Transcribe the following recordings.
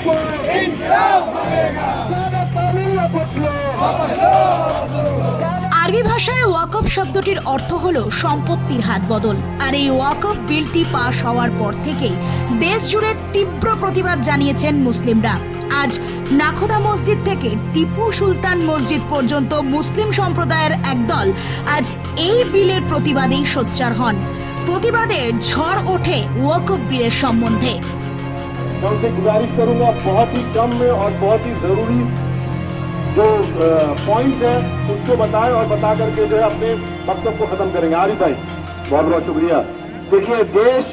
को इंकलाब होगा। আরবি ভাষায় ওয়াকফ শব্দটির অর্থ হলো সম্পত্তির হাত বদল। আর এই ওয়াকফ বিলটি পাশ হওয়ার পর থেকেই দেশ জুড়ে তীব্র প্রতিবাদ জানিয়েছেন মুসলিমরা। আজ নাখোদা মসজিদ থেকে টিপু সুলতান মসজিদ পর্যন্ত মুসলিম সম্প্রদায়ের একদল আজ এই বিলের প্রতিবাদেই সোচ্চার হন। প্রতিবাদের ঝড় ওঠে ওয়াকফ বিলের সম্বন্ধে। मैं उनसे गुजारिश करूंगा बहुत ही कम में और बहुत ही जरूरी जो पॉइंट है उसको बताएं और बता करके जो है अपने वक्तव्य को खत्म करेंगे। आरिफ भाई बहुत बहुत शुक्रिया। देखिए, देश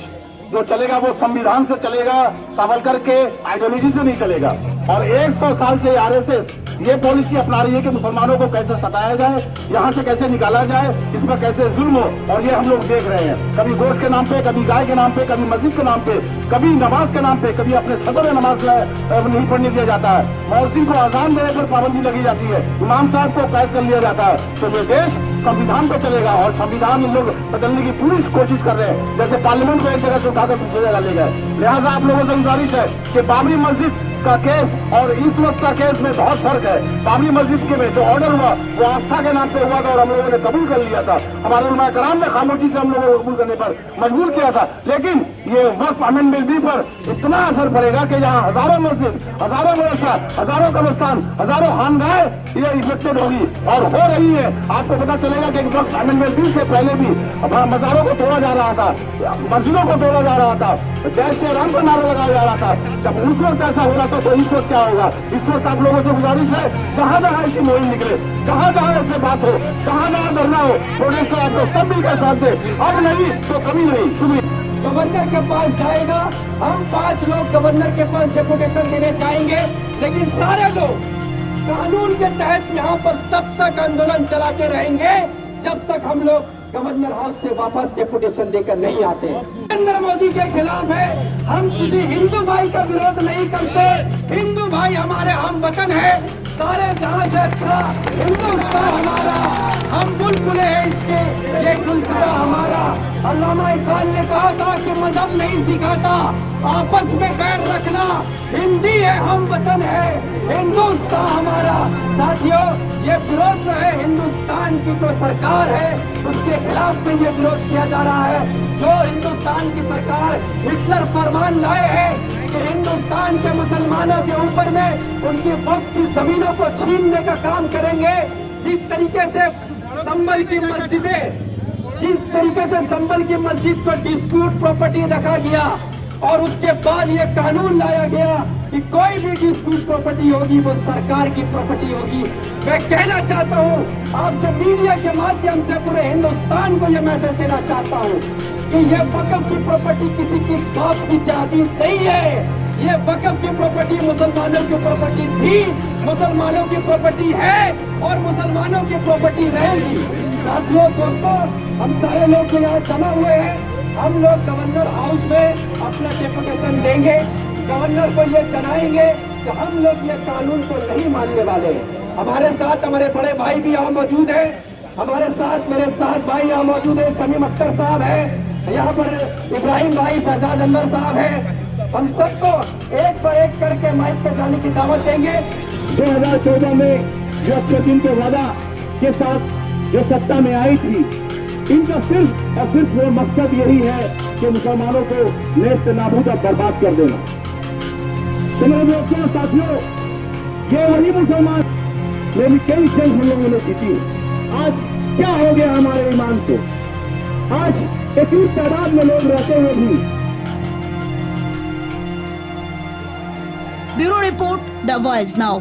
जो चलेगा वो संविधान से चलेगा, सावरकर के आइडियोलॉजी से नहीं चलेगा। और 100 साल से आरएसएस ये पॉलिसी अपना रही है कि मुसलमानों को कैसे सताया जाए, यहाँ से कैसे निकाला जाए, इस पर कैसे जुल्म हो, और ये हम लोग देख रहे हैं। कभी गोश्त के नाम पे, कभी गाय के नाम पे, कभी मस्जिद के नाम पे, कभी नमाज के नाम पे, कभी अपने छतों में नमाज नहीं पढ़ने दिया जाता है। मौलवी को अजान देने पर पाबंदी लगी जाती है, इमाम साहब को कैद कर लिया जाता है। तो ये देश संविधान पे चलेगा और संविधान इन लोग बदलने की पूरी कोशिश कर रहे हैं। जैसे पार्लियामेंट को एक जगह से उठाकर दूसरी जगह ले गए। लिहाजा आप लोगों से गुजारिश है कि बाबरी मस्जिद का केस और इस वक्त का केस में बहुत फर्क है। बाबरी मस्जिद के में जो ऑर्डर हुआ वो आस्था के नाम पे हुआ था और हम लोगों ने कबूल कर लिया था। हमारे उलमा कराम ने खामोशी से हम लोगों को कबूल करने पर मजबूर किया था। लेकिन ये वक्फ अमेंडमेंट बिल पर इतना असर पड़ेगा कि यहाँ हजारों मस्जिद, हजारों मदरसा, हजारों कब्रिस्तान, हजारों खानगाहें ये इफेक्टेड होगी और हो रही है। आपको पता चलेगा कि वक्फ अमेंडमेंट बिल से पहले भी मजारों को तोड़ा जा रहा था, मस्जिदों को तोड़ा जा रहा था, जय श्री राम का नारा लगाया जा रहा था। जब उस वक्त ऐसा हो रहा था तो इस वक्त क्या होगा? इस वक्त आप लोगों से गुजारिश है, जहाँ जहाँ ऐसी मुहिम निकले, जहाँ जहाँ ऐसे बात हो, जहाँ जहाँ धरना हो, प्रोटेस्ट आप लोग सब मिलकर साथ दे। अब नहीं तो कभी नहीं। शुक्रिया। गवर्नर के पास जाएगा, हम 5 लोग गवर्नर के पास डेपुटेशन देने जाएंगे, लेकिन सारे लोग कानून के तहत यहाँ पर तब तक आंदोलन चलाते रहेंगे जब तक हम लोग गवर्नर हाउस से वापस डेपुटेशन लेकर नहीं आते। नरेंद्र मोदी के खिलाफ है, हम किसी हिंदू भाई का विरोध नहीं करते। हिंदू भाई हमारे हम वतन है, सारे जहां से अच्छा हिंदुस्तान हमारा, हम बुलबुले हैं इसके, ये गुलसिता हमारा। अल्लामा इकबाल ने कहा था कि मजहब नहीं सिखाता आपस में पैर रखना, हिंदी है हम वतन है, हिंदुस्तान हमारा। साथियों, ये विरोध जो है हिंदुस्तान की जो सरकार है उसके खिलाफ में ये विरोध किया जा रहा है। जो हिंदुस्तान की सरकार हिटलर फरमान लाए है कि हिंदुस्तान के मुसलमानों के ऊपर में उनकी वक्फ की जमीनों को छीनने का काम करेंगे। जिस तरीके से संभल की मस्जिदें, जिस तरीके से संभल की मस्जिद को डिस्प्यूट प्रॉपर्टी रखा गया और उसके बाद ये कानून लाया गया कि कोई भी डिस्प्यूट प्रॉपर्टी होगी वो सरकार की प्रॉपर्टी होगी। मैं कहना चाहता हूँ आपके मीडिया के माध्यम से पूरे हिंदुस्तान को ये मैसेज देना चाहता हूँ कि ये वक्फ की प्रॉपर्टी किसी की बाप की जायदाद नहीं है। ये वक्फ की प्रॉपर्टी मुसलमानों की प्रॉपर्टी थी, मुसलमानों की प्रॉपर्टी है और मुसलमानों की प्रॉपर्टी रहेगी। साथियों, दोस्तों, हम सारे लोग जो यहाँ जमा हुए हैं, हम लोग गवर्नर हाउस में अपना डेपुटेशन देंगे, गवर्नर को ये जनाएंगे कि हम लोग ये कानून को नहीं मानने वाले। हमारे साथ हमारे बड़े भाई भी यहाँ मौजूद है, हमारे साथ मेरे 7 भाई यहाँ मौजूद है। शमीम अख्तर साहब है यहाँ पर, इब्राहिम भाई, शहजाद अनवर साहब है। हम सबको एक पर एक करके माइक पे जाने की दावत देंगे। 2014 में जो दिन के वादा के साथ जो सत्ता में आई थी, इनका सिर्फ और सिर्फ वो मकसद यही है कि मुसलमानों को नेस्त नाबूद और बर्बाद कर देना। तो मेरे दोस्तों, साथियों, ये वही मुसलमान मेरी कई जंग हम लोगों ने जीती। आज क्या हो गया हमारे ईमान को? आज इतनी तादाद में लोग रहते हुए भी। Bureau report, the voice now.